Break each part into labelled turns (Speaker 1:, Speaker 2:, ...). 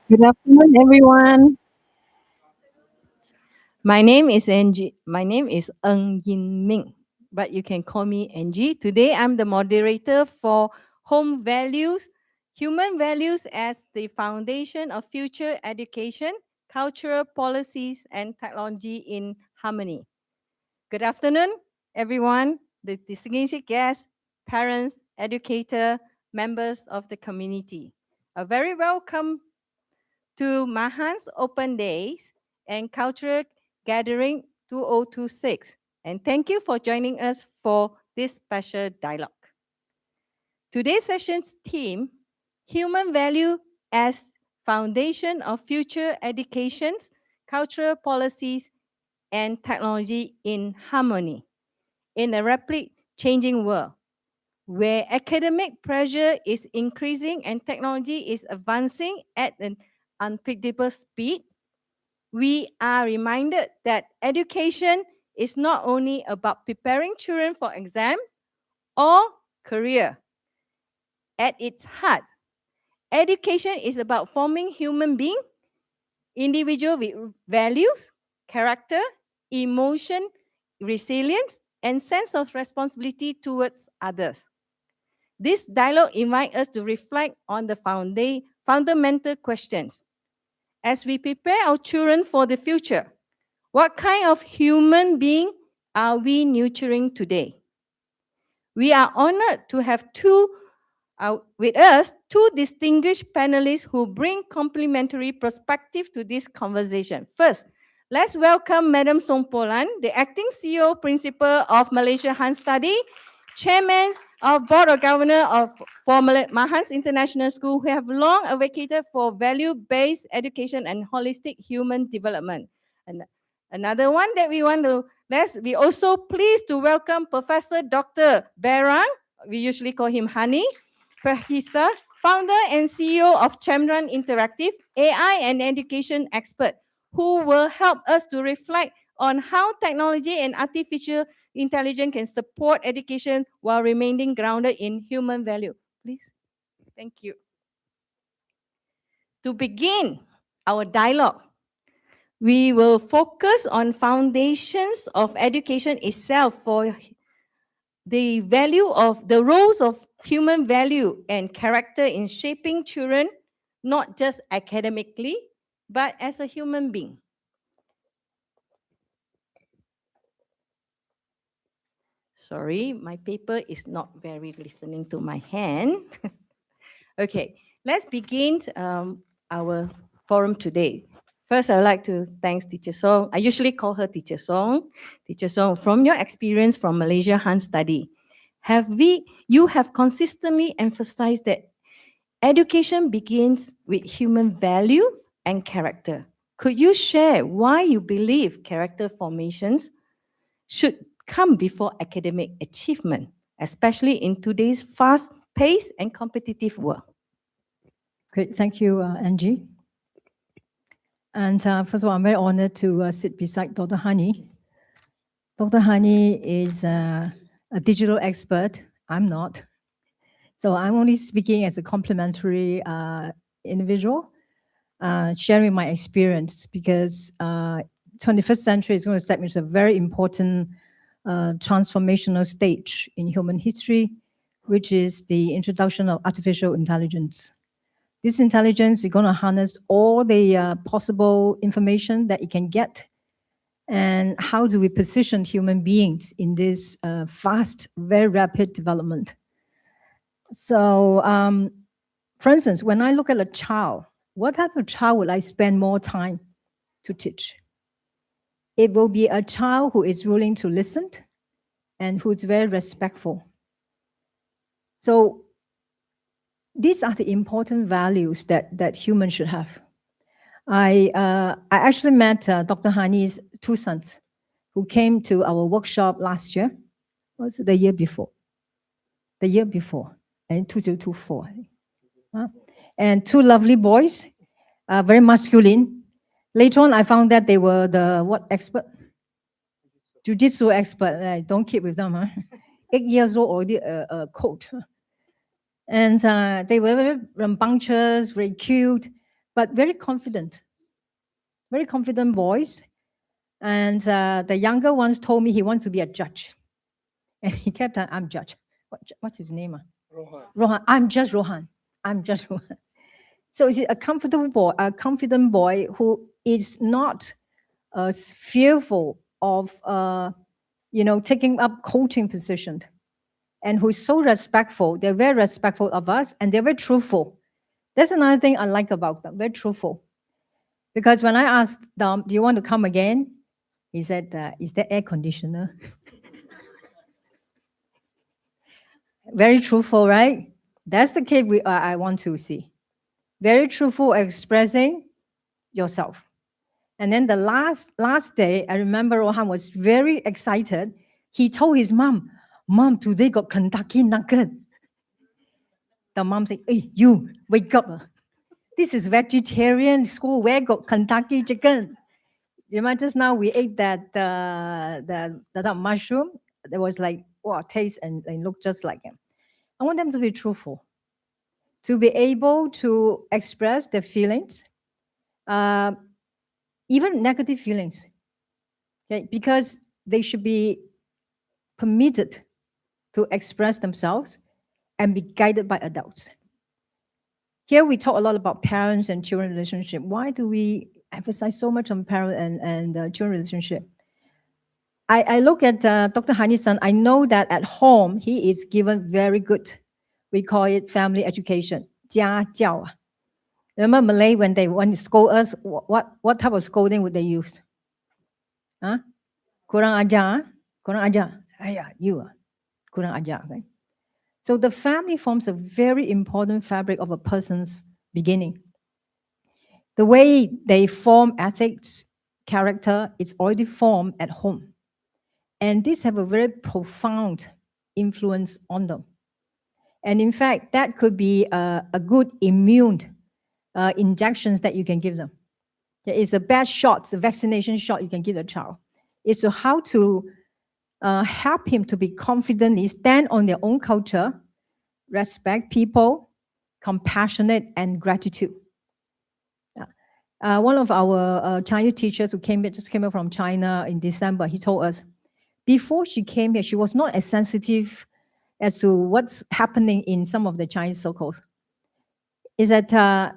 Speaker 1: Good afternoon, everyone. My name is Angie. My name is Ng Yin Ming, but you can call me Angie. Today, I'm the moderator for Home Values, Human Values as the Foundation of Future Education, Cultural Policies, and Technology in Harmony. Good afternoon, everyone, the distinguished guests, parents, educators, members of the community. A very welcome to Mahan's Open Days and Cultural Gathering 2026. And thank you for joining us for this special dialogue. Today's session's theme, Human Value as Foundation of Future Educations, Cultural Policies, and Technology in Harmony. In a rapidly changing world, where academic pressure is increasing and technology is advancing at an unpredictable speed, we are reminded that education is not only about preparing children for exam or career. At its heart, education is about forming human beings, individuals with values, character, emotion, resilience, and sense of responsibility towards others. This dialogue invites us to reflect on the fundamental questions. As we prepare our children for the future, what kind of human being are we nurturing today? We are honored to have with us two distinguished panelists who bring complementary perspective to this conversation. First, let's welcome Madam Sompolan, the acting CEO Principal of Malaysia Han Study, Chairman of Board of Governors for Mahan's International School, who have long advocated for value-based education and holistic human development. And another one that we also pleased to welcome Professor Dr. Berang, we usually call him Hani, Professor, founder and CEO of Chandran Interactive, AI and education expert, who will help us to reflect on how technology and artificial intelligence can support education while remaining grounded in human value. Please. Thank you. To begin our dialogue, we will focus on foundations of education itself for the value of the roles of human value and character in shaping children, not just academically, but as a human being. Sorry, my paper is not very listening to my hand. Okay, let's begin our forum today. First, I would like to thank Teacher Song. I usually call her Teacher Song. Teacher Song, from your experience from Malaysia Han Study, you have consistently emphasized that education begins with human value and character. Could you share why you believe character formations should come before academic achievement, especially in today's fast-paced and competitive world?
Speaker 2: Great, thank you, Angie. And first of all, I'm very honored to sit beside Dr. Hani. Dr. Hani is a digital expert. I'm not. So I'm only speaking as a complementary individual, sharing my experience, because 21st century is going to step into a very important transformational stage in human history, which is the introduction of artificial intelligence. This intelligence is going to harness all the possible information that it can get. And how do we position human beings in this fast, very rapid development? So, for instance, when I look at a child, what type of child would I spend more time to teach? It will be a child who is willing to listen and who's very respectful. So these are the important values that humans should have. I actually met Dr. Hani's two sons who came to our workshop last year. Was it the year before? The year before, in 2024. And two lovely boys, very masculine. Later on, I found that they were the what expert? Jiu-jitsu expert. Don't keep with them. 8 years old already a coach. And they were very rambunctious, very cute. but very confident boys. And the younger ones told me he wants to be a judge. And he kept saying, I'm judge. What's his name? Rohan. I'm just Rohan. So is it a confident boy who is not fearful of taking up coaching position, and who's so respectful. They're very respectful of us, and they're very truthful. That's another thing I like about them, very truthful. Because when I asked them, do you want to come again? He said, is there air conditioner? Very truthful, right? That's the kid I want to see. Very truthful, expressing yourself. And then the last day, I remember Rohan was very excited. He told his mom, Mom, today got Kentucky nugget. The mom said, hey, you, wake up. This is vegetarian school. Where got Kentucky chicken? You remember just now we ate that the mushroom. That was like, wow, taste and look just like him. I want them to be truthful, to be able to express their feelings, even negative feelings, okay? Because they should be permitted to express themselves and be guided by adults. Here we talk a lot about parents and children relationship. Why do we emphasize so much on parent and children relationship? I look at Dr. Hani's son. I know that at home, he is given very good, we call it family education, 家教. Remember Malay, when they want to scold us, what type of scolding would they use? Huh? Kurang ajar, kurang ajar. Ayah, you are kurang ajar. Right? So the family forms a very important fabric of a person's beginning. The way they form ethics, character, is already formed at home. And these have a very profound influence on them. And in fact, that could be a good immune injections that you can give them. There is a bad shot, a vaccination shot you can give a child. It's how to help him to be confidently stand on their own culture, respect people, compassionate, and gratitude. One of our Chinese teachers who just came here from China in December, he told us, before she came here, she was not as sensitive as to what's happening in some of the Chinese circles. Is that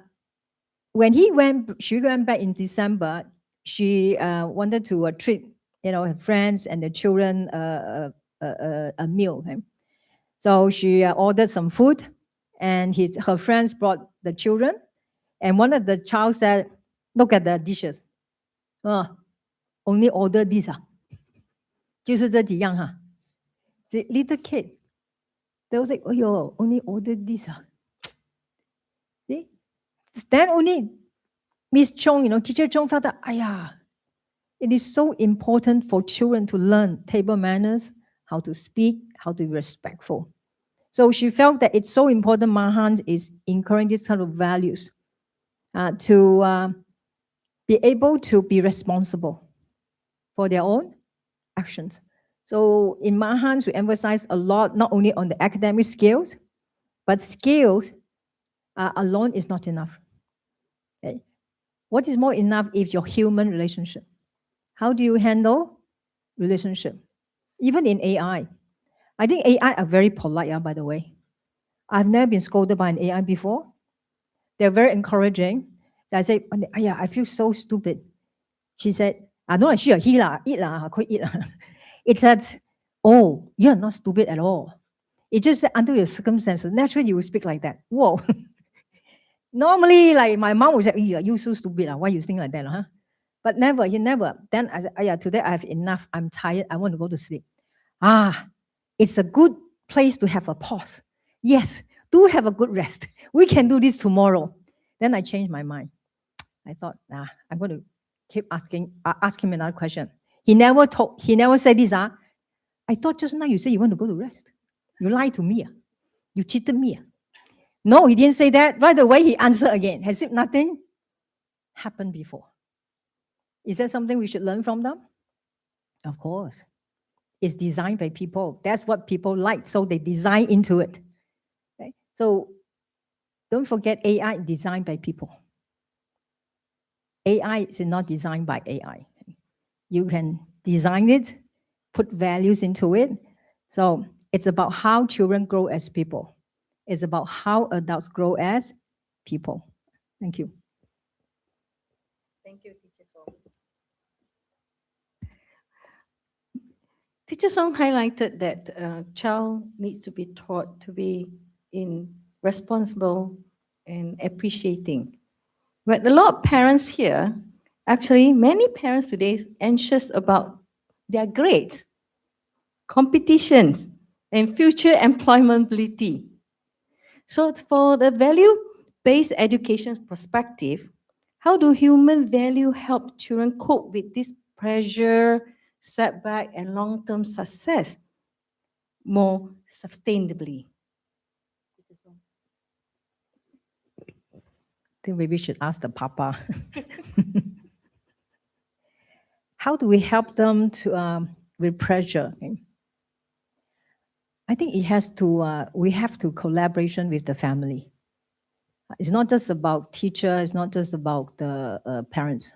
Speaker 2: when she went back in December, she wanted to treat her friends and the children a meal. Okay? So she ordered some food, and her friends brought the children, and one of the child said, "Look at the dishes. Only order this 就是这几样哈." The little kid, they was like, "Oh, yo, only order this." See, then only Miss Chong, Teacher Chong felt that, it is so important for children to learn table manners, how to speak, how to be respectful. So she felt that it's so important Mahan is encouraging these kind of values to be able to be responsible for their own actions. So in Mahans, we emphasize a lot, not only on the academic skills, but skills alone is not enough. Okay? What is more enough is your human relationship. How do you handle relationship? Even in AI. I think AI are very polite, by the way. I've never been scolded by an AI before. They're very encouraging. I say, I feel so stupid. She said, no, he quit eat. It said, oh, you're not stupid at all. It just said, under your circumstances, naturally you will speak like that. Whoa. Normally, like my mom would say, you're so stupid. Why you think like that? Huh? But never, he never. Then I said, today I have enough. I'm tired. I want to go to sleep. It's a good place to have a pause. Yes, do have a good rest. We can do this tomorrow. Then I changed my mind. I thought, I'm going to keep ask him another question. He never said this. I thought just now you said you want to go to rest. You lied to me. You cheated me. No, he didn't say that. Right away, he answered again, as if nothing happened before. Is that something we should learn from them? Of course. It's designed by people. That's what people like, so they design into it. Okay? So don't forget AI is designed by people. AI is not designed by AI. You can design it, put values into it. So it's about how children grow as people. It's about how adults grow as people. Thank you.
Speaker 1: Thank you, Teacher Song. Teacher Song highlighted that a child needs to be taught to be responsible and appreciating. But a lot of parents here, actually many parents today is anxious about their grades, competitions, and future employability. So for the value-based education perspective, how do human value help children cope with this pressure, setback, and long-term success more sustainably?
Speaker 2: I think maybe we should ask the Papa. How do we help them to with pressure? I think it has to, we have to collaboration with the family. It's not just about teacher, it's not just about the parents.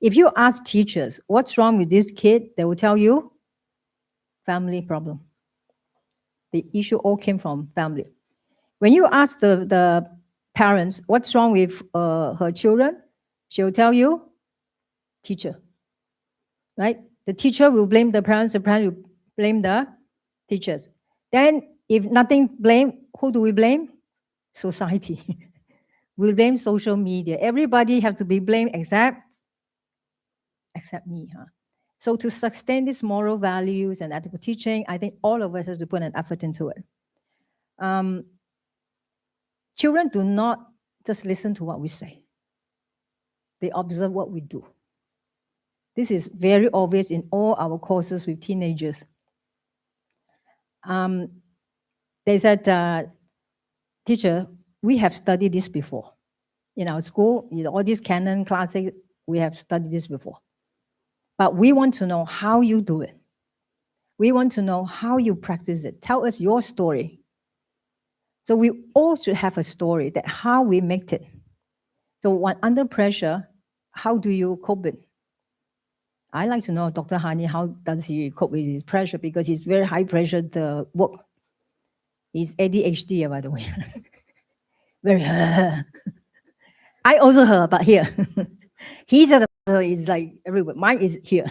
Speaker 2: If you ask teachers, what's wrong with this kid? They will tell you, family problem. The issue all came from family. When you ask the parents, what's wrong with her children? She'll tell you, teacher, right? The teacher will blame the parents will blame the teachers. Then if nothing blame, who do we blame? Society. We blame social media. Everybody have to be blamed except me. Huh? So to sustain these moral values and ethical teaching, I think all of us have to put an effort into it. Children do not just listen to what we say. They observe what we do. This is very obvious in all our courses with teenagers. They said, teacher, we have studied this before. In our school, all these canon classics, we have studied this before. But we want to know how you do it. We want to know how you practice it. Tell us your story. So we all should have a story that how we make it. So when under pressure, how do you cope with it? I like to know Dr. Hani, how does he cope with his pressure? Because he's very high pressure to work. He's ADHD, by the way. Very I also heard, but here. He said it's like everywhere. Mine is here.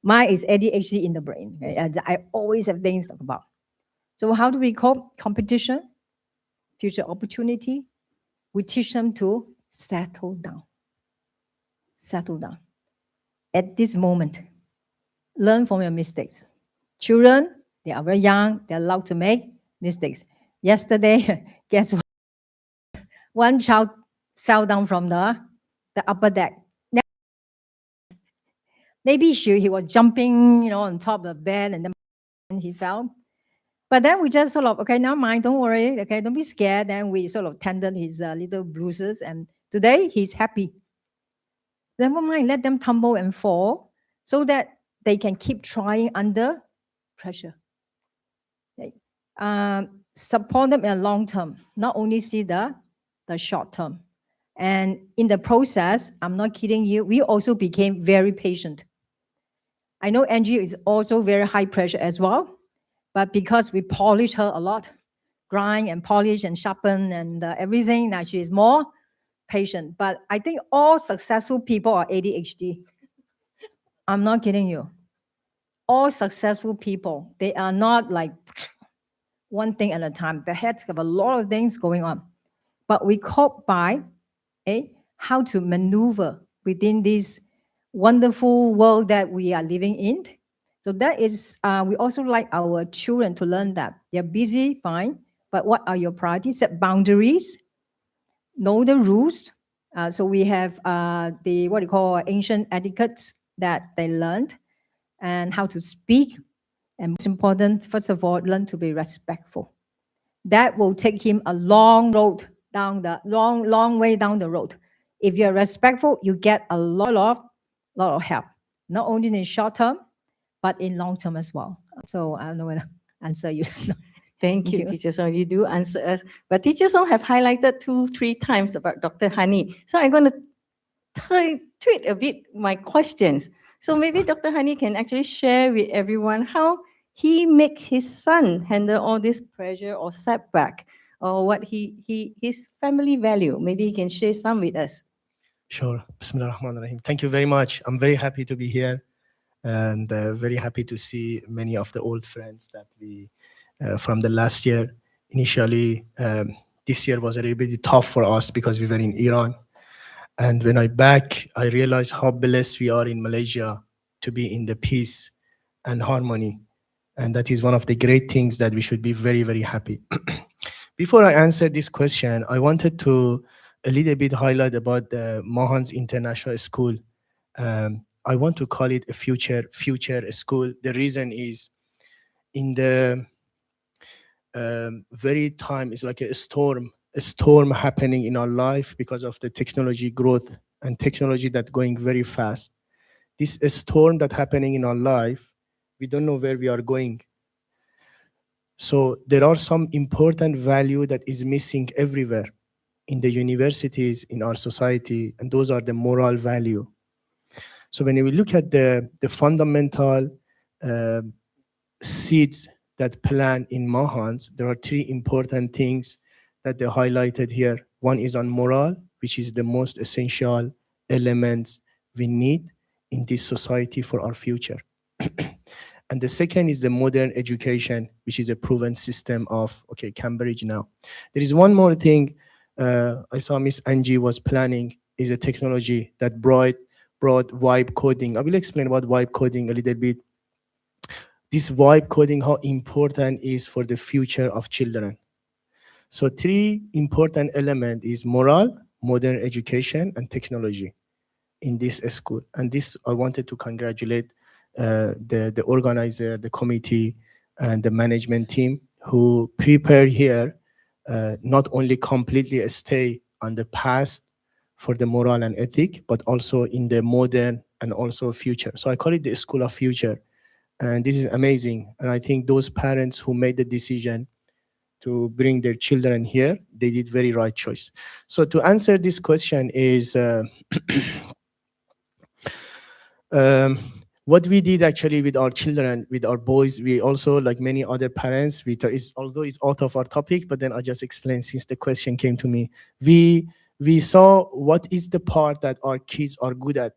Speaker 2: Mine is ADHD in the brain. Okay? And I always have things to talk about. So how do we cope? Competition, future opportunity. We teach them to settle down. Settle down. At this moment, learn from your mistakes. Children, they are very young. They're allowed to make mistakes. Yesterday, guess what? One child fell down from the upper deck. Maybe he was jumping, on top of the bed, and then he fell. But then we just sort of, okay, never mind, don't worry, okay, don't be scared. Then we sort of tended his little bruises, and today he's happy. Never mind, let them tumble and fall so that they can keep trying under pressure. Okay. Support them in the long term, not only see the short term. And in the process, I'm not kidding you, we also became very patient. I know Angie is also very high pressure as well, but because we polish her a lot, grind and polish and sharpen and everything, now she is more patient. But I think all successful people are ADHD. I'm not kidding you. All successful people, they are not like one thing at a time. Their heads have a lot of things going on. But we cope by how to maneuver within this wonderful world that we are living in. So that is, we also like our children to learn that. They're busy, fine, but what are your priorities? Set boundaries, know the rules. So we have the, what you call ancient etiquettes that they learned and how to speak. And most important, first of all, learn to be respectful. That will take him a long road down the, long way down the road. If you're respectful, you get a lot of help, not only in the short term, but in long term as well. So I don't know when to answer you.
Speaker 1: Thank you, Teacher Song. You do answer us. But Teacher Song have highlighted 2-3 times about Dr. Hani. So I'm going to tweak a bit my questions. So maybe Dr. Hani can actually share with everyone how he make his son handle all this pressure or setback, or what his family value. Maybe he can share some with us.
Speaker 3: Sure. Bismillah ar-Rahman ar-Rahim. Thank you very much. I'm very happy to be here and very happy to see many of the old friends that we from the last year. Initially, this year was a little bit tough for us because we were in Iran. And when I back, I realized how blessed we are in Malaysia to be in the peace and harmony. And that is one of the great things that we should be very, very happy. Before I answer this question, I wanted to a little bit highlight about the Mahan's International School. I want to call it a future school. The reason is in the very time is like a storm happening in our life because of the technology growth and technology that going very fast. This storm that happening in our life, we don't know where we are going. So there are some important value that is missing everywhere in the universities, in our society, and those are the moral value. So when we look at the fundamental seeds that plant in Mahans, there are three important things that they highlighted here. One is on moral, which is the most essential elements we need in this society for our future. And the second is the modern education, which is a proven system of, Cambridge now. There is one more thing I saw Miss Angie was planning, is a technology that brought vibe coding. I will explain about vibe coding a little bit. This vibe coding, how important is for the future of children. So three important elements is moral, modern education, and technology in this school. And this, I wanted to congratulate the organizer, the committee, and the management team who prepare here, not only completely stay on the past for the moral and ethic, but also in the modern and also future. So I call it the School of Future. And this is amazing. And I think those parents who made the decision to bring their children here, they did very right choice. So to answer this question is, what we did actually with our children, with our boys, we also, like many other parents, although it's out of our topic, but then I just explained since the question came to me, we saw what is the part that our kids are good at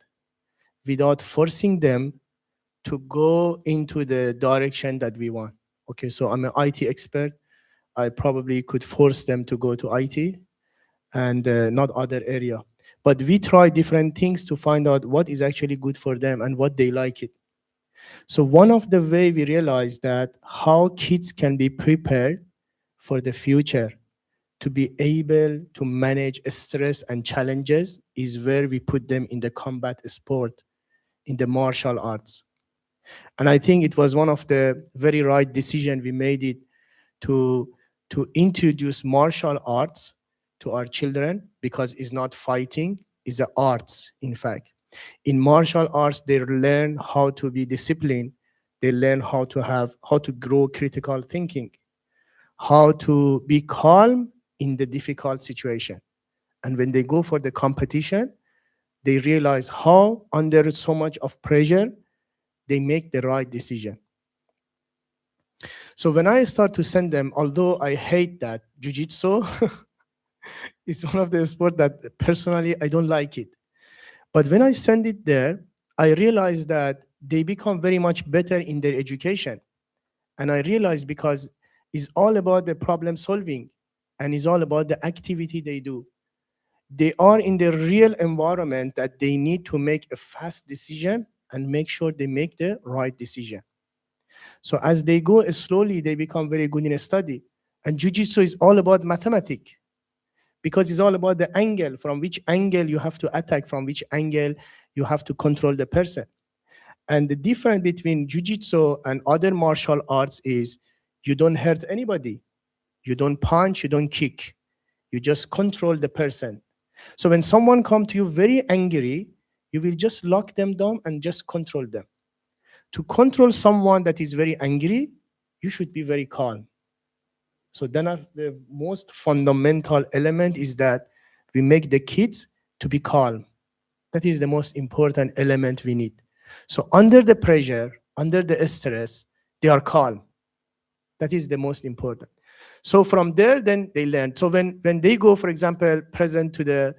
Speaker 3: without forcing them to go into the direction that we want. Okay, so I'm an IT expert. I probably could force them to go to IT and not other area. But we try different things to find out what is actually good for them and what they like it. So one of the way we realized that how kids can be prepared for the future to be able to manage stress and challenges is where we put them in the combat sport, in the martial arts. And I think it was one of the very right decision we made it to introduce martial arts to our children, because it's not fighting, it's the arts, in fact. In martial arts, they learn how to be disciplined, they learn how to grow critical thinking, how to be calm in the difficult situation. And when they go for the competition, they realize how under so much of pressure, they make the right decision. So when I start to send them, although I hate that jiu-jitsu, it's one of the sports that personally I don't like it. But when I send it there, I realize that they become very much better in their education. And I realize because it's all about the problem solving and it's all about the activity they do. They are in the real environment that they need to make a fast decision and make sure they make the right decision. So as they go slowly, they become very good in a study. And jiu-jitsu is all about mathematics, because it's all about the angle, from which angle you have to attack, from which angle you have to control the person. And the difference between jiu-jitsu and other martial arts is you don't hurt anybody. You don't punch, you don't kick. You just control the person. So when someone comes to you very angry, you will just lock them down and just control them. To control someone that is very angry, you should be very calm. So then the most fundamental element is that we make the kids to be calm. That is the most important element we need. So under the pressure, under the stress, they are calm. That is the most important. So from there, then they learn. So when they go, for example, present to the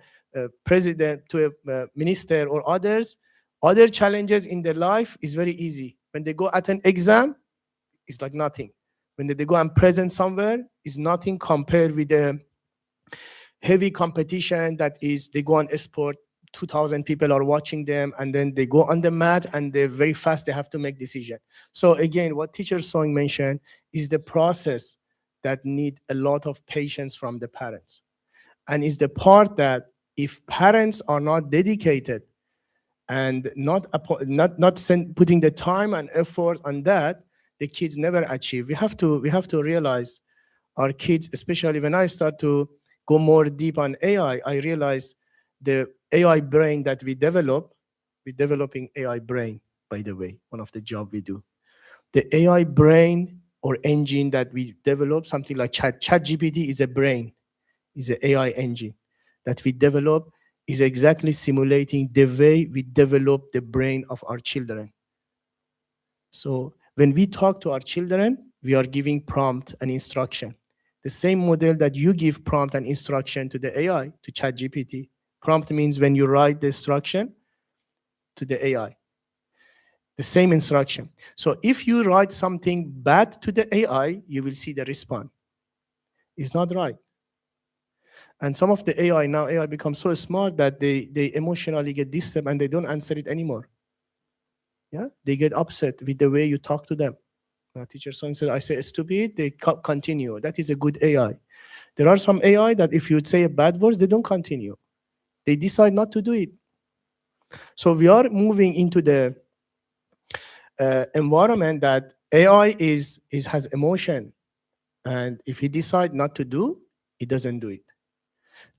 Speaker 3: president, to a minister or others, other challenges in their life is very easy. When they go at an exam, it's like nothing. When they go and present somewhere, it's nothing compared with the heavy competition that is, they go on a sport, 2,000 people are watching them, and then they go on the mat and they're very fast, they have to make decision. So again, what teacher Song mentioned is the process that need a lot of patience from the parents. And is the part that if parents are not dedicated and not putting the time and effort on that, the kids never achieve. We have to realize our kids, especially when I start to go more deep on AI, I realize the AI brain that we develop, we're developing AI brain, by the way, one of the job we do. The AI brain or engine that we develop, something like ChatGPT is a brain, is an AI engine that we develop, is exactly simulating the way we develop the brain of our children. So when we talk to our children, we are giving prompt and instruction. The same model that you give prompt and instruction to the AI, to ChatGPT. Prompt means when you write the instruction to the AI. The same instruction. So if you write something bad to the AI, you will see the response. It's not right. And some of the AI becomes so smart that they emotionally get disturbed and they don't answer it anymore. Yeah, they get upset with the way you talk to them. Teacher Song said, I say stupid, they continue. That is a good AI. There are some AI that if you would say a bad words, they don't continue. They decide not to do it. So we are moving into the environment that AI has emotion. And if he decide not to do, he doesn't do it.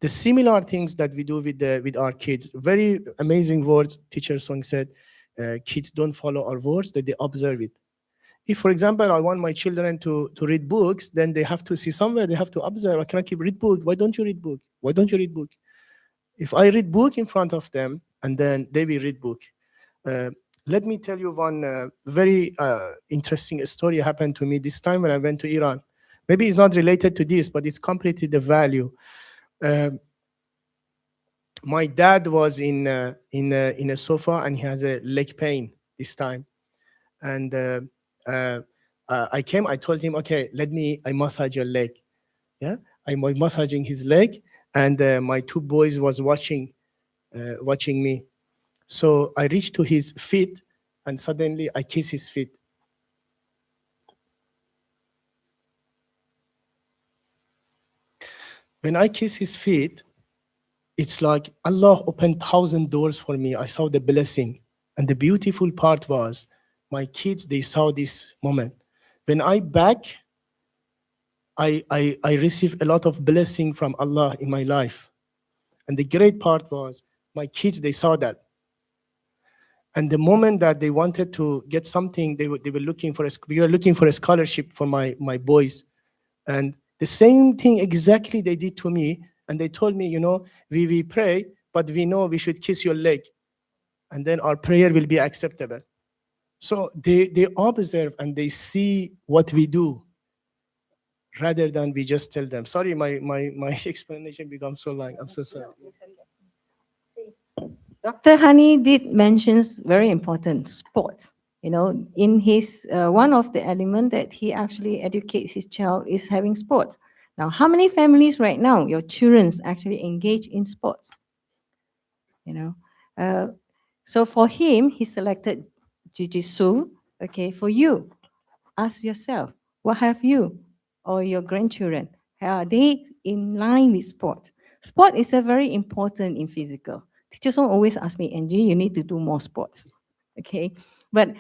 Speaker 3: The similar things that we do with our kids, very amazing words. Teacher Song said, kids don't follow our words, that they observe it. If, for example, I want my children to read books, then they have to see somewhere, they have to observe. I cannot keep read book. Why don't you read book? Why don't you read book? If I read book in front of them, and then they will read book. Let me tell you one very interesting story happened to me this time when I went to Iran. Maybe it's not related to this, but it's completely the value. My dad was in a sofa and he has a leg pain this time, and I came. I told him, okay, I massage your leg. Yeah, I'm massaging his leg, and my two boys was watching me. So I reached to his feet, and suddenly I kiss his feet. When I kiss his feet, it's like Allah opened 1,000 doors for me. I saw the blessing. And the beautiful part was, my kids, they saw this moment. When I back, I received a lot of blessing from Allah in my life. And the great part was, my kids, they saw that. And the moment that they wanted to get something, we were looking for a scholarship for my boys. And the same thing exactly they did to me. And they told me, we pray, but we know we should kiss your leg. And then our prayer will be acceptable. So they observe and they see what we do, rather than we just tell them. Sorry, my explanation becomes so long. I'm so sorry.
Speaker 1: Dr. Hani did mention very important sports. In his one of the elements that he actually educates his child is having sports. Now, how many families right now, your children actually engage in sports? So for him, he selected Jiu-Jitsu. Okay, for you, ask yourself, what have you or your grandchildren, are they in line with sport? Sport is a very important in physical. Teachers don't always ask me, Angie, you need to do more sports. Okay, but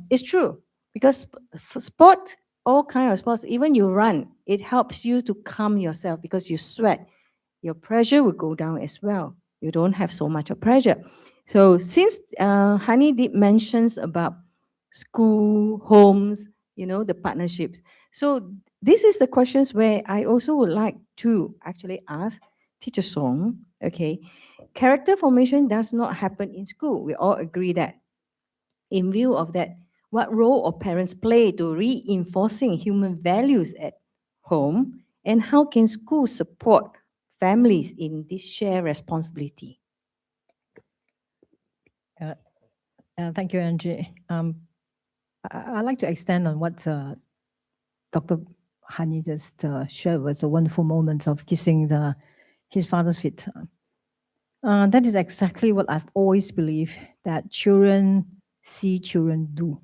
Speaker 1: it's true, because for sport, all kinds of sports, even you run, it helps you to calm yourself because you sweat. Your pressure will go down as well. You don't have so much of pressure. So since Hani did mentions about school, homes, the partnerships. So this is the questions where I also would like to actually ask Teacher Song, okay, character formation does not happen in school. We all agree that. In view of that, what role are parents play to reinforcing human values at home, and how can schools support families in this shared responsibility?
Speaker 2: Thank you, Angie. I'd like to extend on what Dr. Hani just shared with the wonderful moments of kissing his father's feet. That is exactly what I've always believed, that children see, children do.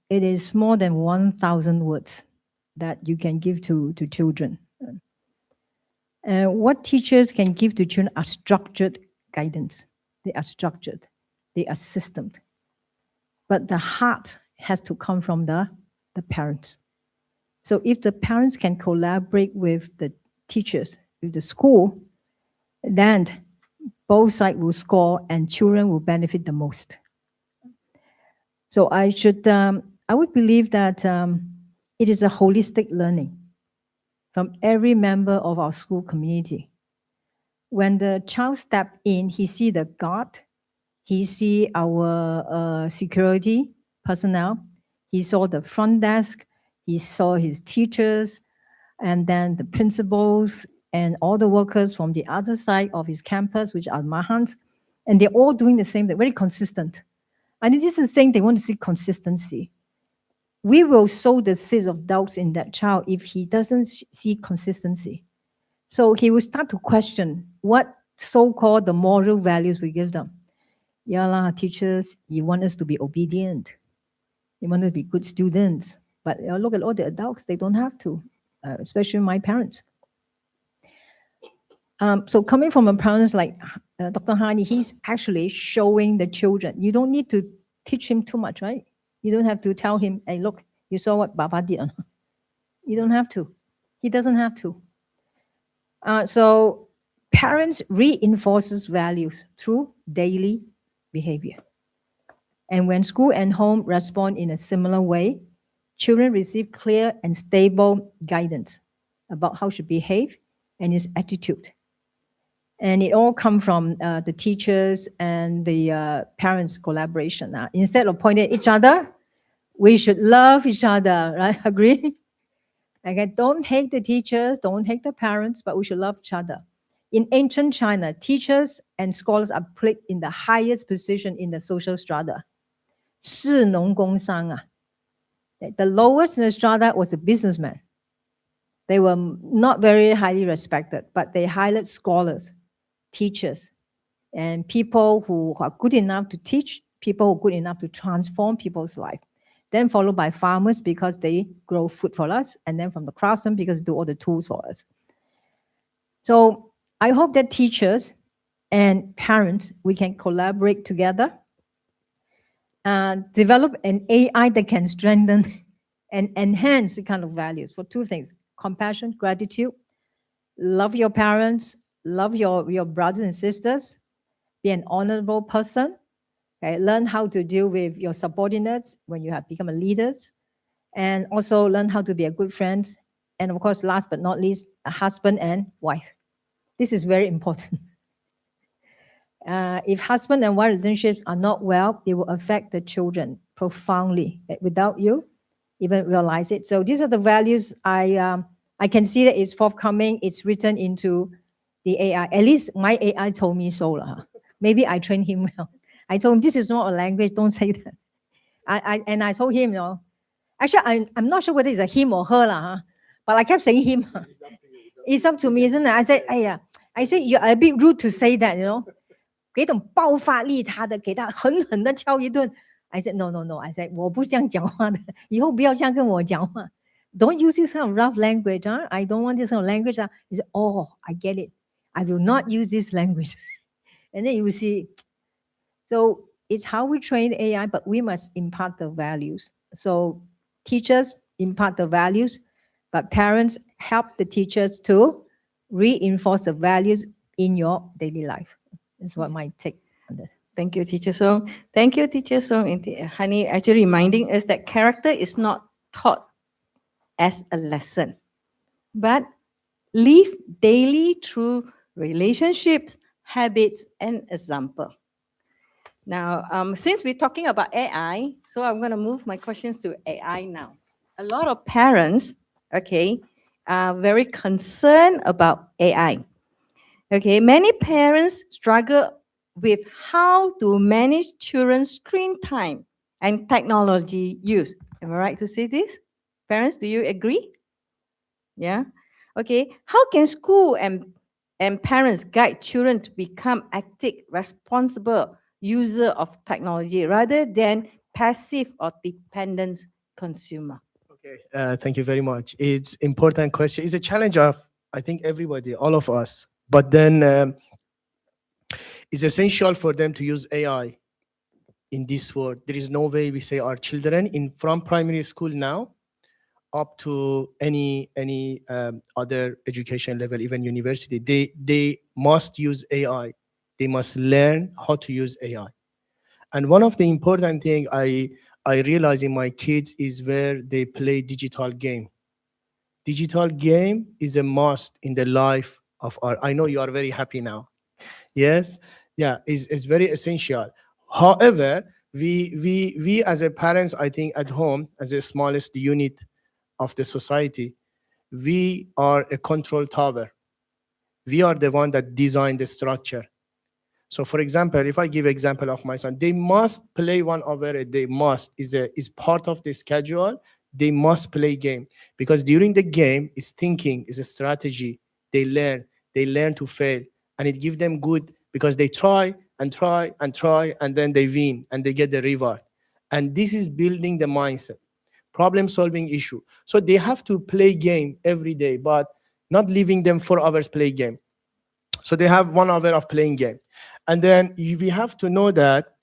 Speaker 2: It is more than 1,000 words that you can give to children. What teachers can give to children are structured guidance. They are structured. They are systemed. But the heart has to come from the parents. So if the parents can collaborate with the teachers, with the school, then both sides will score and children will benefit the most. So I would believe that it is a holistic learning from every member of our school community. When the child steps in, he see the guard, he see our security personnel, he saw the front desk, he saw his teachers, and then the principals and all the workers from the other side of his campus, which are Mahans, and they're all doing the same thing, very consistent. I think this is the thing, they want to see consistency. We will sow the seeds of doubts in that child if he doesn't see consistency. So he will start to question what so-called the moral values we give them. Yeah, lah, teachers, you want us to be obedient. You want us to be good students. But look at all the adults, they don't have to, especially my parents. So coming from a parent like Dr. Hani, he's actually showing the children. You don't need to teach him too much, right? You don't have to tell him, hey, look, you saw what Baba did. You don't have to. He doesn't have to. So parents reinforces values through daily behavior. And when school and home respond in a similar way, children receive clear and stable guidance about how to behave and his attitude. And it all comes from the teachers and the parents' collaboration. Instead of pointing at each other, we should love each other, right? Agree? Okay, don't hate the teachers, don't hate the parents, but we should love each other. In ancient China, teachers and scholars are placed in the highest position in the social strata. 士农工商 The lowest in the strata was a businessman. They were not very highly respected, but they hired scholars, teachers, and people who are good enough to teach, people who are good enough to transform people's life. Then followed by farmers because they grow food for us, and then from the craftsmen because they do all the tools for us. So I hope that teachers and parents, we can collaborate together and develop an AI that can strengthen and enhance the kind of values for two things: compassion, gratitude, love your parents, love your brothers and sisters, be an honorable person, okay? Learn how to deal with your subordinates when you have become a leader, and also learn how to be a good friend, and of course, last but not least, a husband and wife. This is very important. If husband and wife relationships are not well, it will affect the children profoundly without you even realize it. So these are the values I can see that it's forthcoming. It's written into the AI. At least my AI told me so. Maybe I trained him well. I told him, this is not a language, don't say that. And I told him, actually, I'm not sure whether it's a him or her, but I kept saying him. It's up to me, isn't it? I said, you're a bit rude to say that, 给种爆发力他的，给他狠狠的敲一顿。I said, no. I said, 我不这样讲话的，以后不要这样跟我讲话。Don't use this kind of rough language. I don't want this kind of language. He said, oh, I get it. I will not use this language. And then you see. So it's how we train AI, but we must impart the values. So teachers impart the values, but parents help the teachers to reinforce the values in your daily life. That's what my take on that.
Speaker 1: Thank you, Teacher Song. Thank you, Teacher Song and Hani, actually reminding us that character is not taught as a lesson, but live daily through relationships, habits, and example. Now, since we're talking about AI, so I'm going to move my questions to AI now. A lot of parents, okay, are very concerned about AI. Okay, many parents struggle with how to manage children's screen time and technology use. Am I right to say this? Parents, do you agree? Yeah? Okay, how can school and parents guide children to become active, responsible user of technology rather than passive or dependent consumer?
Speaker 3: Okay, thank you very much. It's important question. It's a challenge of, I think, everybody, all of us. But then it's essential for them to use AI in this world. There is no way we say our children from primary school now up to any other education level, even university, they must use AI. They must learn how to use AI. And one of the important thing I realize in my kids is where they play digital game. Digital game is a must in the life of our, I know you are very happy now. Yes, yeah, is very essential. However, we as a parents, I think at home, as the smallest unit of the society, we are a control tower. We are the one that designed the structure. So for example, if I give example of my son, they must play 1 hour a day, must, is part of the schedule. They must play game, because during the game is thinking, is a strategy. They learn to fail, and it gives them good, because they try and try and try, and then they win and they get the reward. And this is building the mindset, problem solving issue. So they have to play game every day, but not leaving them 4 hours play game. So they have 1 hour of playing game. And then we have to know that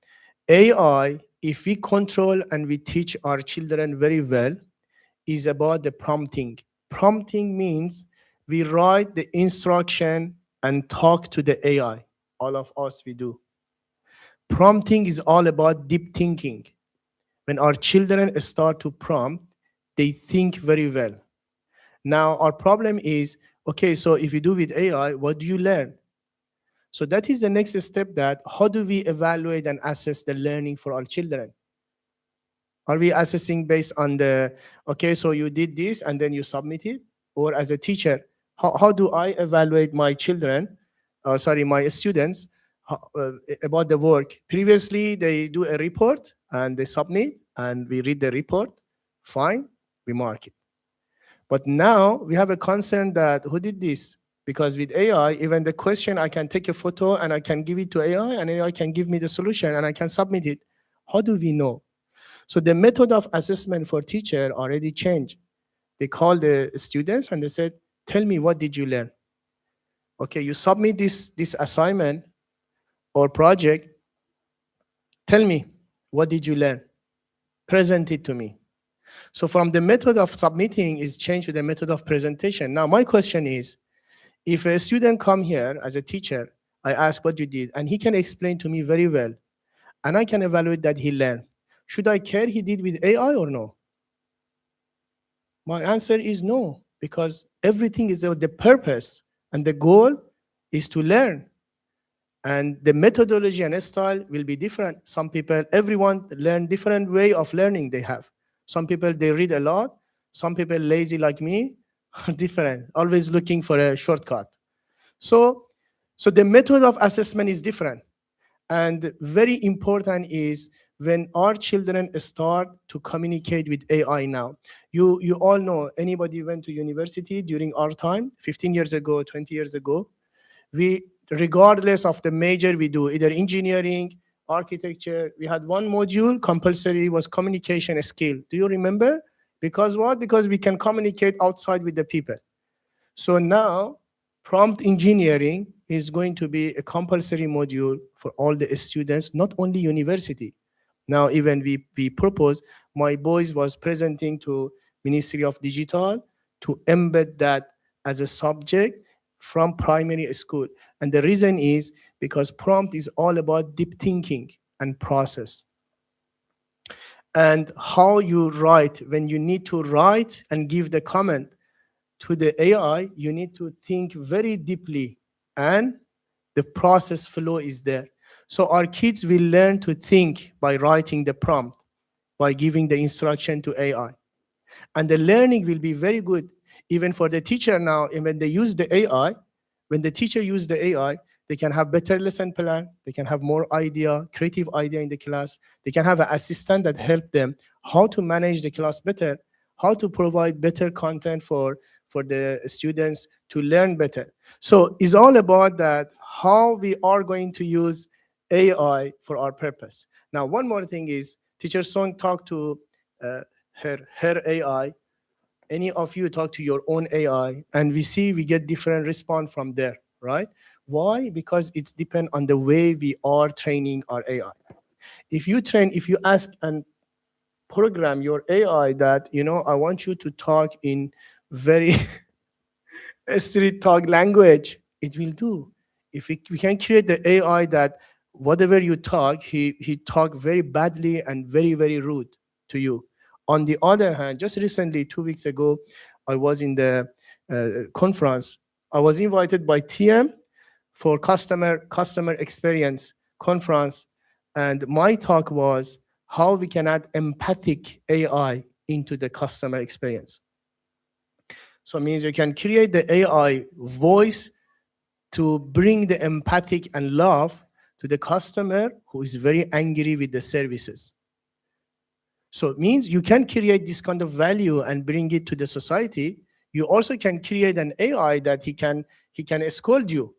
Speaker 3: AI, if we control and we teach our children very well, is about the prompting. Prompting means we write the instruction and talk to the AI. All of us, we do. Prompting is all about deep thinking. When our children start to prompt, they think very well. Now, our problem is, okay, so if you do with AI, what do you learn? So that is the next step, that how do we evaluate and assess the learning for our children? Are we assessing based on the, okay, so you did this and then you submit it? Or as a teacher, how do I evaluate my children, my students, about the work? Previously, they do a report and they submit and we read the report, fine, we mark it. But now we have a concern that who did this? Because with AI, even the question, I can take a photo and I can give it to AI and AI can give me the solution and I can submit it. How do we know? So the method of assessment for teacher already changed. They called the students and they said, tell me, what did you learn? Okay, you submit this assignment or project. Tell me, what did you learn? Present it to me. So from the method of submitting is changed to the method of presentation. Now my question is, if a student come here as a teacher, I ask what you did, and he can explain to me very well, and I can evaluate that he learned. Should I care he did with AI or no? My answer is no, because everything is the purpose and the goal is to learn. And the methodology and style will be different. Some people, everyone learn different way of learning they have. Some people, they read a lot. Some people lazy like me are different, always looking for a shortcut. So the method of assessment is different. And very important is when our children start to communicate with AI now. You all know, anybody went to university during our time, 15 years ago, 20 years ago, we, regardless of the major we do, either engineering, architecture, we had one module compulsory was communication skill. Do you remember? Because what? Because we can communicate outside with the people. So now prompt engineering is going to be a compulsory module for all the students, not only university. Now even we propose, my boys was presenting to Ministry of Digital to embed that as a subject from primary school. And the reason is because prompt is all about deep thinking and process. And how you write, when you need to write and give the comment to the AI, you need to think very deeply, and the process flow is there. So our kids will learn to think by writing the prompt, by giving the instruction to AI. And the learning will be very good. Even for the teacher now, and when they use the AI, when the teacher use the AI, they can have better lesson plan, they can have more idea, creative idea in the class, they can have an assistant that help them how to manage the class better, how to provide better content for the students to learn better. So it's all about that, how we are going to use AI for our purpose. Now, one more thing is, Teacher Song talked to her AI. Any of you talk to your own AI, and we get different response from there, right? Why? Because it's depend on the way we are training our AI. If you ask and program your AI that, I want you to talk in very street talk language, it will do. If we can create the AI that whatever you talk, he talk very badly and very, very rude to you. On the other hand, just recently, 2 weeks ago, I was in the conference. I was invited by TM for customer experience conference, and my talk was how we can add empathic AI into the customer experience. So it means you can create the AI voice to bring the empathic and love to the customer who is very angry with the services. So it means you can create this kind of value and bring it to the society. You also can create an AI that he can scold you,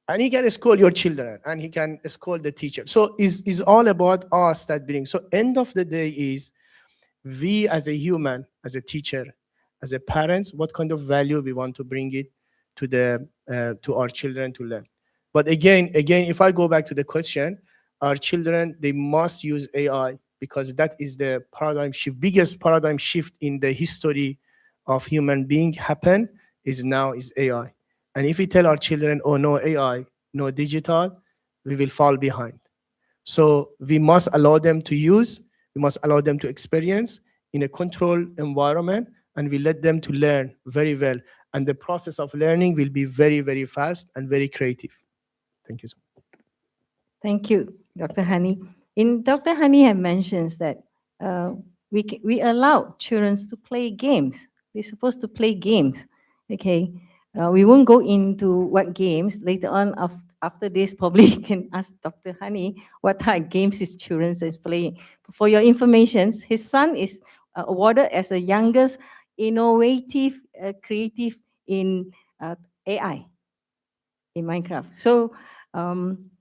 Speaker 3: and he can scold your children, and he can scold the teacher. So it's all about us that bring. So end of the day is we as a human, as a teacher, as a parents, what kind of value we want to bring it to our children to learn. But again, if I go back to the question, our children, they must use AI, because that is the paradigm shift, biggest paradigm shift in the history of human being happen is AI. And if we tell our children, oh, no AI, no digital, we will fall behind. So we must allow them to use, we must allow them to experience in a controlled environment, and we let them to learn very well. And the process of learning will be very, very fast and very creative. Thank you so much.
Speaker 1: Thank you, Dr. Hani. Dr. Hani had mentioned that we allow children to play games. They're supposed to play games, okay? We won't go into what games. Later on, after this, probably you can ask Dr. Hani what type of games his children is playing. For your information, his son is awarded as the youngest innovative, creative in AI, in Minecraft. So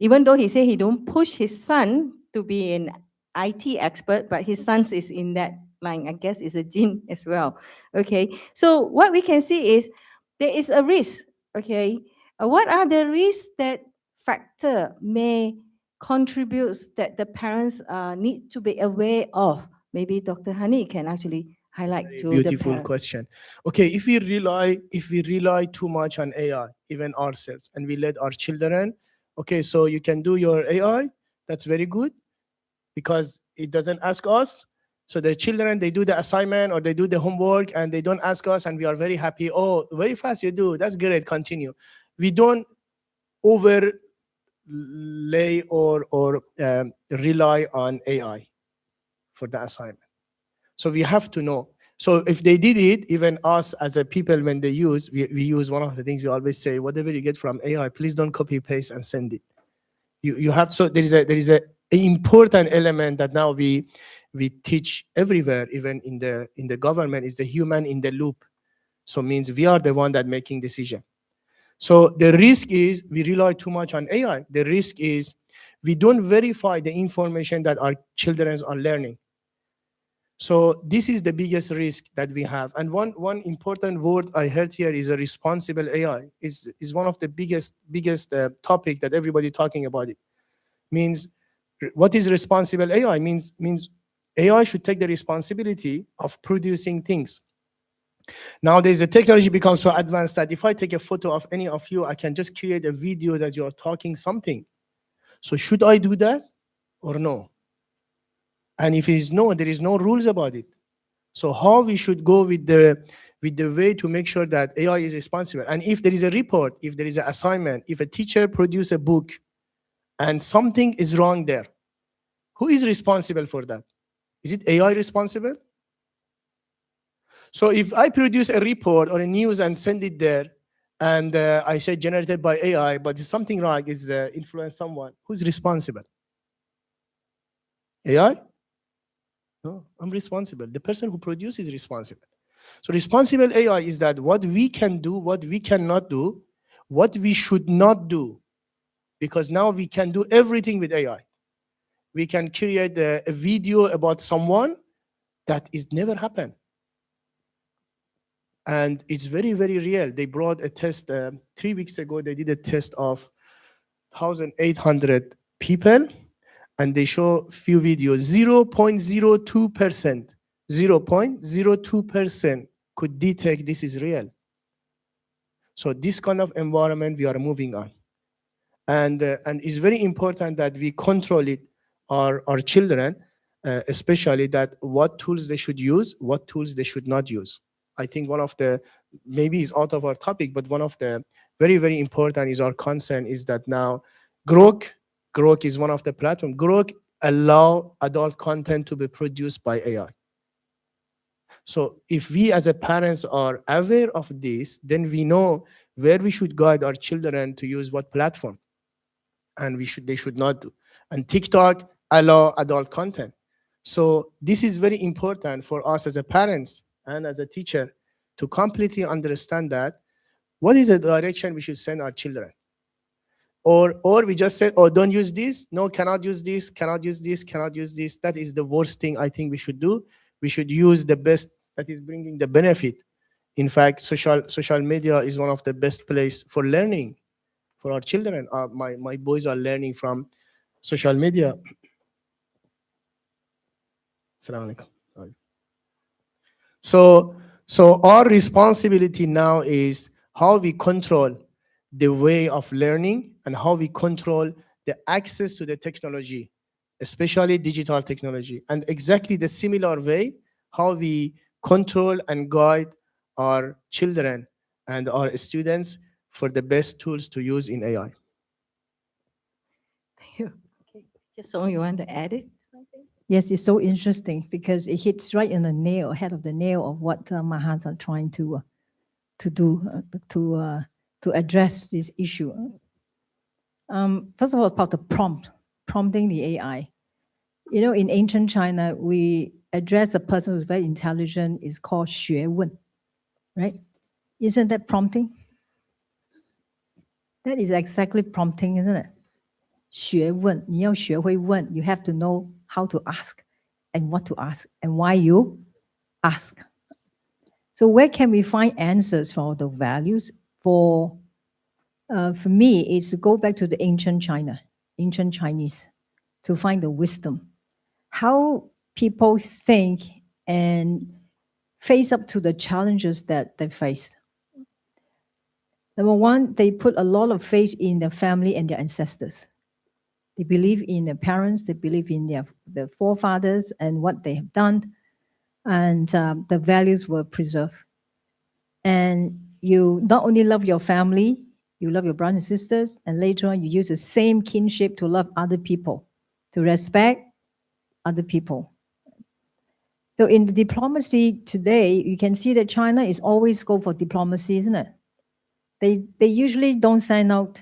Speaker 1: even though he said he don't push his son to be an IT expert, but his son is in that line. I guess it's a gene as well. Okay, so what we can see is there is a risk. Okay, what are the risks that factor may contribute that the parents need to be aware of? Maybe Dr. Hani can actually highlight
Speaker 3: Very
Speaker 1: to
Speaker 3: beautiful
Speaker 1: the
Speaker 3: question. Okay, if we rely too much on AI, even ourselves, and we let our children, okay, so you can do your AI, that's very good, because it doesn't ask us. So the children, they do the assignment or they do the homework and they don't ask us, and we are very happy. Oh, very fast you do, that's great, continue. We don't overlay or rely on AI for the assignment. So we have to know. So if they did it, even us as a people, when they use, we use one of the things we always say, whatever you get from AI, please don't copy paste and send it. You have, so there is a important element that now we teach everywhere, even in the government, is the human in the loop. So means we are the one that making decision. So the risk is we rely too much on AI. The risk is we don't verify the information that our children are learning. So this is the biggest risk that we have. And one important word I heard here is a responsible AI. Is one of the biggest topic that everybody talking about it. Means what is responsible AI? Means AI should take the responsibility of producing things. Nowadays, the technology becomes so advanced that if I take a photo of any of you, I can just create a video that you're talking something. So should I do that or no? And if it is no, there is no rules about it. So how we should go with the with the way to make sure that AI is responsible. And if there is a report, if there is an assignment, if a teacher produces a book and something is wrong there, who is responsible for that? Is it AI responsible? So if I produce a report or a news and send it there, and I say generated by AI, but if something wrong is influence someone, who's responsible? AI? No, I'm responsible. The person who produces is responsible. So responsible AI is that what we can do, what we cannot do, what we should not do, because now we can do everything with AI. We can create a video about someone that is never happened. And it's very, very real. They brought a test 3 weeks ago. They did a test of 1,800 people, and they show few videos. 0.02%, 0.02% could detect this is real. So this kind of environment we are moving on. And it's very important that we control it, our children, especially that what tools they should use, what tools they should not use. I think one of the, maybe it's out of our topic, but one of the very, very important is our concern is that now Grok is one of the platforms. Grok allow adult content to be produced by AI. So if we as a parents are aware of this, then we know where we should guide our children to use what platform, and they should not do. And TikTok allow adult content. So this is very important for us as a parents and as a teacher to completely understand that what is the direction we should send our children. Or we just say, oh, don't use this. No, cannot use this, cannot use this, cannot use this. That is the worst thing I think we should do. We should use the best that is bringing the benefit. In fact, social media is one of the best place for learning for our children. My boys are learning from social media. Assalamu alaikum. So our responsibility now is how we control the way of learning and how we control the access to the technology, especially digital technology, and exactly the similar way how we control and guide our children and our students for the best tools to use in AI.
Speaker 1: Thank you. Okay. Just so you want to add it?
Speaker 2: Yes, it's so interesting because it hits right in the nail, head of the nail of what Mahans are trying to do to address this issue. First of all, about the prompting the AI. You know, in ancient China, we address a person who's very intelligent is called 学问, right? Isn't that prompting? That is exactly prompting, isn't it? 学问, 你要学会问, you have to know how to ask and what to ask and why you ask. So where can we find answers for the values? For me, it's to go back to the ancient China, ancient Chinese, to find the wisdom. How people think and face up to the challenges that they face. Number one, they put a lot of faith in their family and their ancestors. They believe in their parents, they believe in their forefathers and what they have done, and the values were preserved. And you not only love your family, you love your brothers and sisters, and later on you use the same kinship to love other people, to respect other people. So in the diplomacy today, you can see that China is always go for diplomacy, isn't it? They usually don't send out,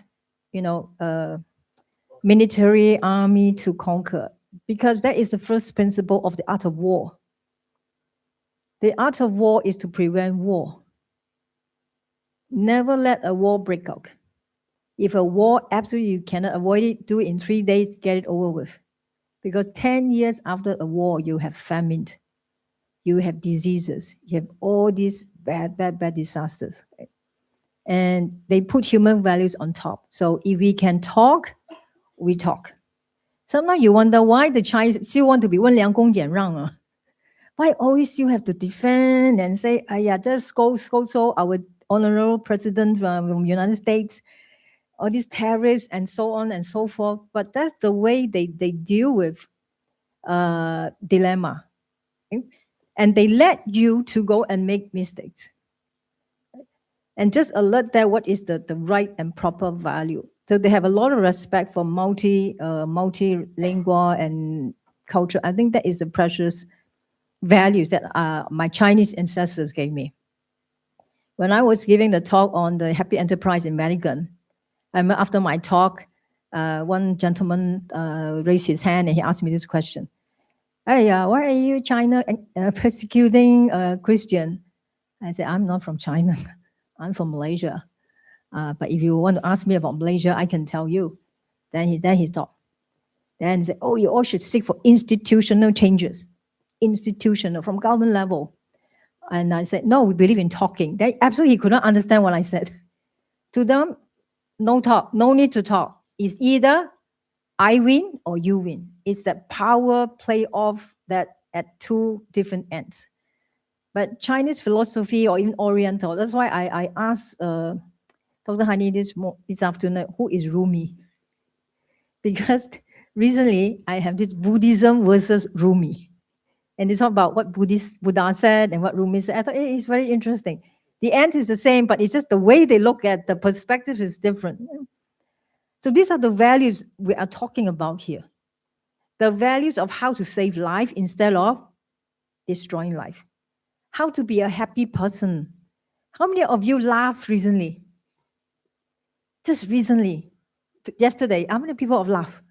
Speaker 2: military army to conquer, because that is the first principle of the art of war. The art of war is to prevent war. Never let a war break out. If a war, absolutely you cannot avoid it, do it in 3 days, get it over with. Because 10 years after a war, you have famine, you have diseases, you have all these bad disasters. And they put human values on top. So if we can talk, we talk. Sometimes you wonder why the Chinese still want to be 温良恭俭让. Why always still have to defend and say, just go so our honorable president from the United States, all these tariffs and so on and so forth. But that's the way they deal with dilemma. And they let you to go and make mistakes. and just alert them what is the right and proper value. So they have a lot of respect for multilingual and culture. I think that is the precious values that my Chinese ancestors gave me. When I was giving the talk on the happy enterprise in Medigan, after my talk, one gentleman raised his hand and he asked me this question. Hey, why are you China persecuting Christian? I said, I'm not from China. I'm from Malaysia. But if you want to ask me about Malaysia, I can tell you. Then he stopped. Then he said, oh, you all should seek for institutional changes. Institutional, from government level. And I said, no, we believe in talking. They absolutely could not understand what I said. To them, no talk, no need to talk. It's either I win or you win. It's that power play off that at two different ends. But Chinese philosophy or even Oriental, that's why I asked Dr. Hani this afternoon, who is Rumi? Because recently I have this Buddhism versus Rumi. And they talk about what Buddha said and what Rumi said. I thought it's very interesting. The end is the same, but it's just the way they look at the perspective is different. So these are the values we are talking about here. The values of how to save life instead of destroying life. How to be a happy person. How many of you laughed recently? Just recently. Yesterday, how many people have laughed?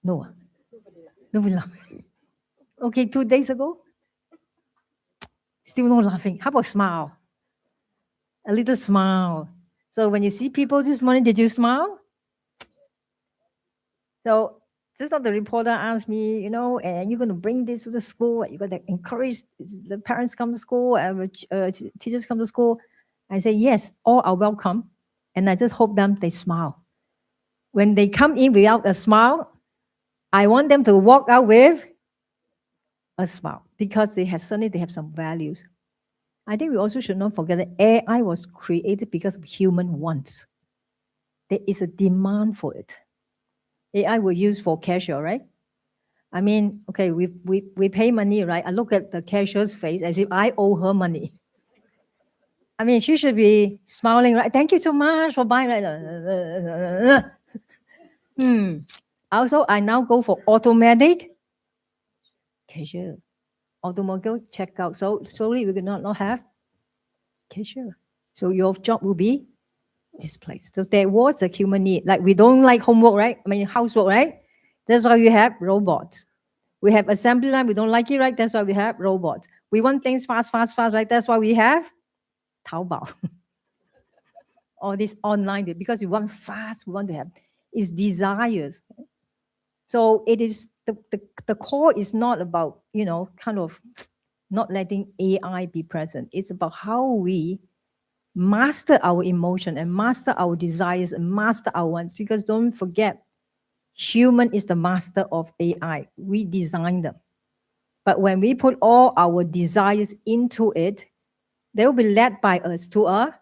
Speaker 2: No. Nobody laughed. Okay, 2 days ago? Still no laughing. How about smile? A little smile. So when you see people this morning, did you smile? So just now the reporter asked me, you know, and you're going to bring this to the school, you're going to encourage the parents come to school, teachers come to school. I say, yes, all are welcome. And I just hope they smile. When they come in without a smile, I want them to walk out with a smile because they have some values. I think we also should not forget that AI was created because of human wants. There is a demand for it. AI we use for cashier, right? I mean, okay, we pay money, right? I look at the cashier's face as if I owe her money. I mean, she should be smiling, right? Thank you so much for buying. Also, I now go for automatic cashier, automobile checkout. So slowly we will not have cashier. So your job will be displaced. So there was a human need. Like we don't like homework, right? I mean, housework, right? That's why we have robots. We have assembly line. We don't like it, right? That's why we have robots. We want things fast, right? That's why we have Taobao. All this online, because we want fast, we want to have, it's desires. So it is, the core is not about, you know, kind of not letting AI be present. It's about how we master our emotion and master our desires and master our wants, because don't forget, human is the master of AI. We design them. But when we put all our desires into it, they will be led by us to a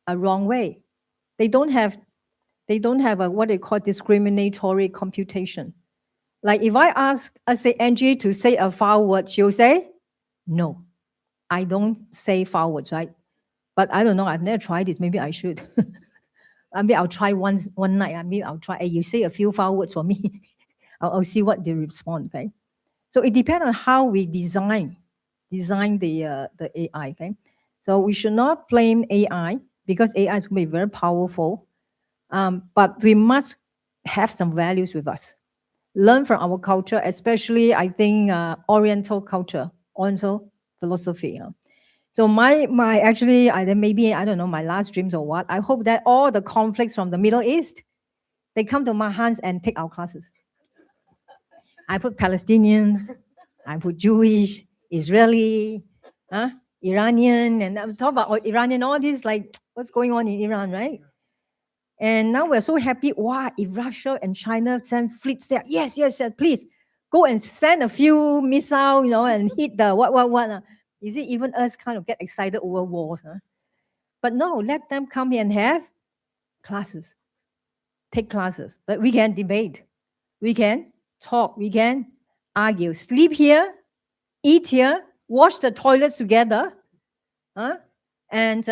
Speaker 2: wrong way. They don't have a what they call discriminatory computation. Like if I ask, say Angie to say a foul word, she'll say, no, I don't say foul words, right? But I don't know, I've never tried this, maybe I should. I mean, I'll try one night, I mean, I'll try, hey, you say a few foul words for me. I'll see what they respond, okay? So it depends on how we design the AI, okay? So we should not blame AI because AI is going to be very powerful, but we must have some values with us. Learn from our culture, especially I think Oriental culture, Oriental philosophy. So my actually, maybe, I don't know, my last dreams or what, I hope that all the conflicts from the Middle East, they come to my hands and take our classes. I put Palestinians, I put Jewish, Israeli, Iranian, and I'm talking about Iranian, all this, like what's going on in Iran, right? And now we're so happy. Wow, if Russia and China send fleets there, yes, please go and send a few missiles, you know, and hit the what. You see, even us kind of get excited over wars. But no, let them come here and have classes, take classes. But we can debate, we can talk, we can argue, sleep here, eat here, wash the toilets together. and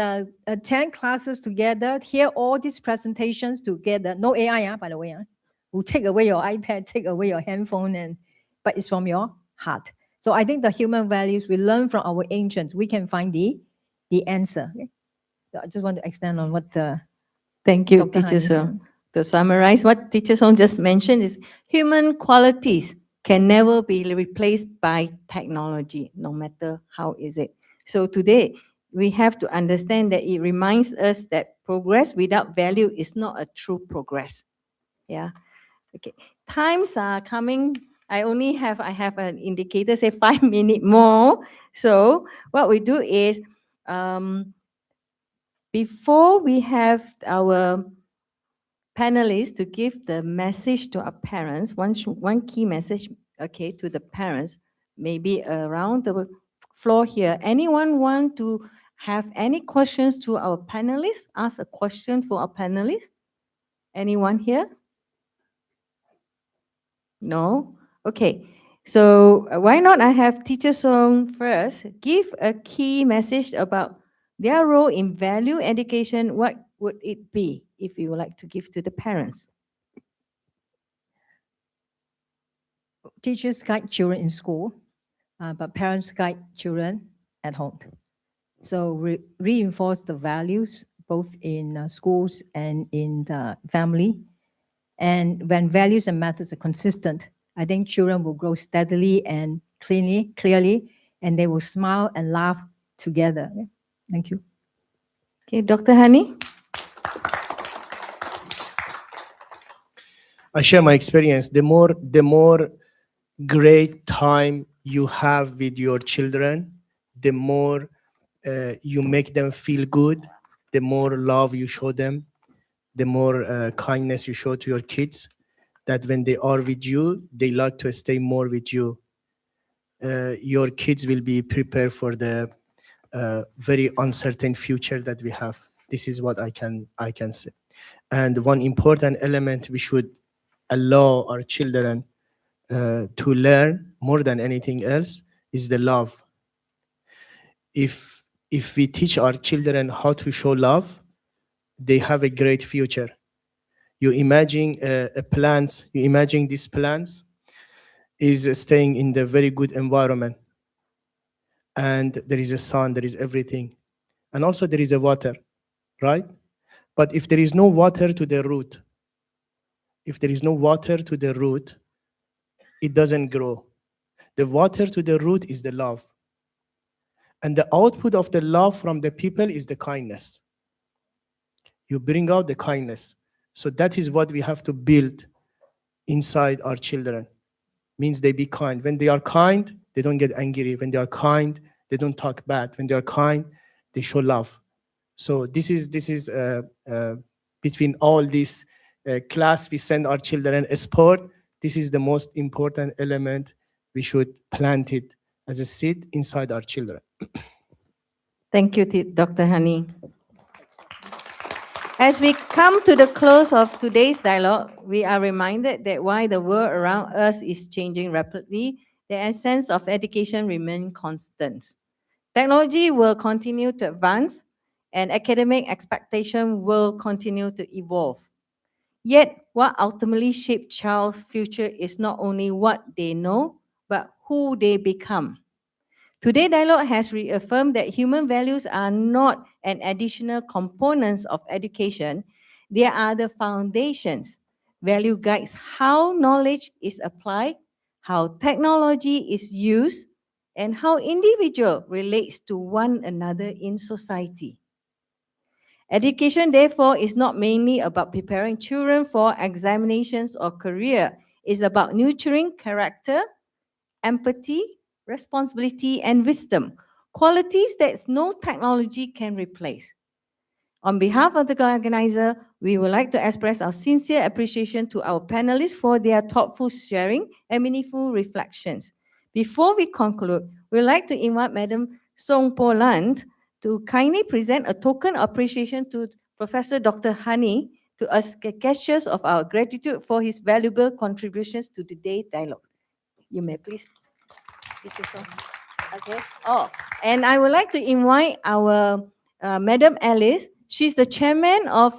Speaker 2: attend classes together, hear all these presentations together. No AI, by the way. Will take away your iPad, take away your handphone, but it's from your heart. So I think the human values we learn from our ancients, we can find the answer. Okay? So I just want to extend on what
Speaker 1: Thank you,
Speaker 2: Dr.
Speaker 1: Teacher
Speaker 2: Hani
Speaker 1: Song.
Speaker 2: said.
Speaker 1: To summarize, what Teacher Song just mentioned is human qualities can never be replaced by technology, no matter how is it. So today, we have to understand that it reminds us that progress without value is not a true progress. Yeah. Okay. Times are coming. I have an indicator, say 5 minutes more. So what we do is, before we have our panelists to give the message to our parents, one key message, okay, to the parents, maybe around the floor here. Anyone want to have any questions to our panelists? Ask a question for our panelists? Anyone here? No? Okay. So why not I have Teacher Song first give a key message about their role in value education. What would it be if you would like to give to the parents?
Speaker 2: Teachers guide children in school, but parents guide children at home. So reinforce the values both in schools and in the family. And when values and methods are consistent, I think children will grow steadily and clearly, and they will smile and laugh together. Thank you.
Speaker 1: Okay, Dr. Hani?
Speaker 3: I share my experience. The more great time you have with your children, the more you make them feel good, the more love you show them, the more kindness you show to your kids, that when they are with you, they like to stay more with you. Your kids will be prepared for the very uncertain future that we have. This is what I can say. And one important element we should allow our children to learn more than anything else is the love. If we teach our children how to show love, they have a great future. You imagine a plant, you imagine this plant is staying in the very good environment, and there is a sun, there is everything, and also there is a water, right? But if there is no water to the root, if there is no water to the root, it doesn't grow. The water to the root is the love. And the output of the love from the people is the kindness. You bring out the kindness. So that is what we have to build inside our children. Means they be kind. When they are kind, they don't get angry. When they are kind, they don't talk bad. When they are kind, they show love. So this is between all this class we send our children a sport. This is the most important element. We should plant it as a seed inside our children.
Speaker 1: Thank you, Dr. Hani. As we come to the close of today's dialogue, we are reminded that while the world around us is changing rapidly, the essence of education remains constant. Technology will continue to advance, and academic expectation will continue to evolve. Yet, what ultimately shapes child's future is not only what they know, but who they become. Today's dialogue has reaffirmed that human values are not an additional component of education. They are the foundations. Value guides how knowledge is applied, how technology is used, and how individual relates to one another in society. Education, therefore, is not mainly about preparing children for examinations or career. It's about nurturing character, empathy, responsibility, and wisdom, qualities that no technology can replace. On behalf of the organizer, we would like to express our sincere appreciation to our panelists for their thoughtful sharing and meaningful reflections. Before we conclude, we'd like to invite Madam Song Po Lan to kindly present a token of appreciation to Professor Dr. Hani to us gestures of our gratitude for his valuable contributions to today's dialogue. You may please. Okay. Oh, and I would like to invite our Madam Alice. She's the chairman of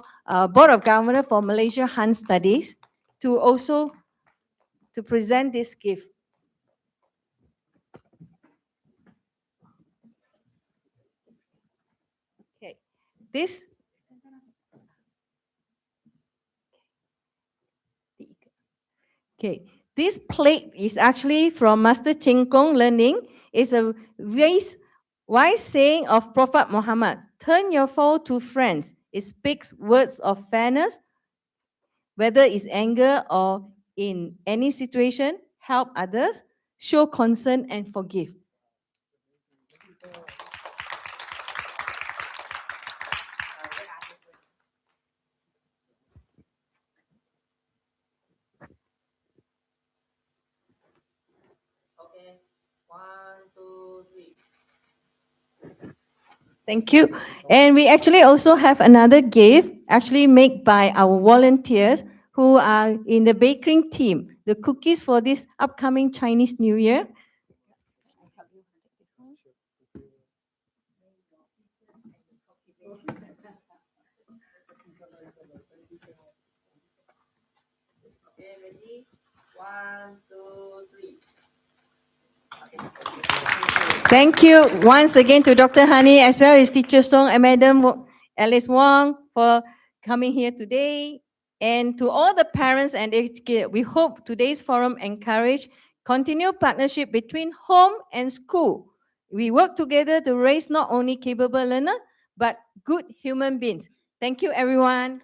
Speaker 1: Board of Governors for Malaysia Han Studies, to present this gift. Okay, this. Okay, this plate is actually from Master Cheng Kong Learning. It's a wise saying of Prophet Muhammad. Turn your foe to friends. It speaks words of fairness, whether it's anger or in any situation. Help others, show concern and forgive. Okay, 1, 2, 3. Thank you. And we actually also have another gift actually made by our volunteers who are in the baking team. The cookies for this upcoming Chinese New Year. Okay, ready? 1, 2, 3. Thank you once again to Dr. Hani as well as Teacher Song and Madam Alice Wong for coming here today. And to all the parents and educators, we hope today's forum encourage continued partnership between home and school. We work together to raise not only capable learners, but good human beings. Thank you, everyone.